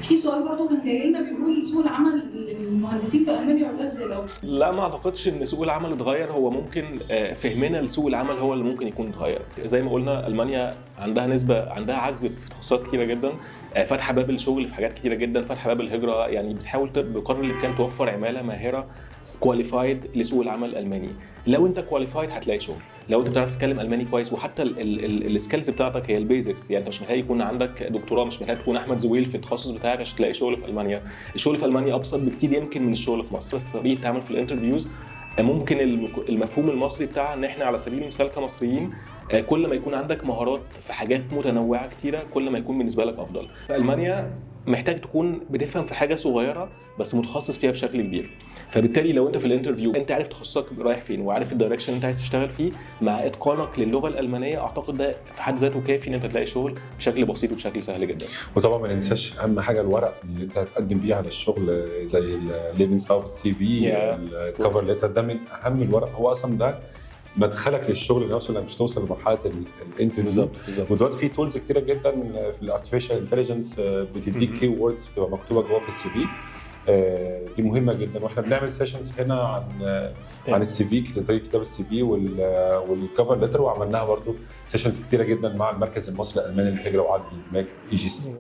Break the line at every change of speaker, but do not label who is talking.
في سؤال برضه كان جاي لنا بيقول سوق العمل للمهندسين في المانيا ولا زي الاول؟
لا، ما اعتقدش ان سوق العمل اتغير. هو ممكن فهمنا لسوق العمل هو اللي ممكن يكون اتغير. زي ما قلنا المانيا عندها عجز في تخصصات كتيره جدا، فاتحه باب الشغل في حاجات كتيره جدا، فاتحه باب الهجره، يعني بتحاول بقدر الامكان توفر عماله ماهره كواليفايد لسوق العمل الالماني. لو انت كواليفايد هتلاقي شغل، لو انت بتعرف تتكلم الماني كويس، وحتى السكيلز بتاعتك هي البيزكس. يعني انت مش محتاج يكون عندك دكتوراه، مش محتاج تكون احمد زويل في التخصص بتاعك عشان تلاقي شغل في المانيا. الشغل في المانيا ابسط بكتير يمكن من الشغل في مصر، بس طريقه التعامل في الانترفيوز ممكن المفهوم المصري بتاعها ان احنا على سبيل المثال كمصريين كل ما يكون عندك مهارات في حاجات متنوعه كتيره كل ما يكون بالنسبه لك افضل. في المانيا محتاج تكون بتفهم في حاجه صغيره بس متخصص فيها بشكل كبير. فبالتالي لو انت في الانترفيو انت عارف تخصصك رايح فين وعارف الدايركشن اللي انت عايز تشتغل فيه مع اتقانك للغه الالمانيه، اعتقد ده في حد ذاته كافي ان انت تلاقي شغل بشكل بسيط وبشكل سهل جدا.
وطبعا ما ننساش اهم حاجه الورق اللي انت هتقدم بيه على الشغل، زي الليفنس او السي في، الكفر ليتر، ده من اهم الورق. هو اصلا ده مدخلك للشغل نفسه لما مش توصل لمرحله الانترفيو.
بالظبط.
ودلوقتي في تولز كتيره جدا في الارتفيشال انتليجنس بتديك كي ووردز بتبقى مكتوبه جوه في السي في. دي مهمه جدا. واحنا بنعمل سيشنز هنا عن السي في، طريقه كتابه السي في والكفر ليتر، وعملناها برضو سيشنز كتيره جدا مع المركز المصري الالماني للهجره وعقد الانتماء EGC.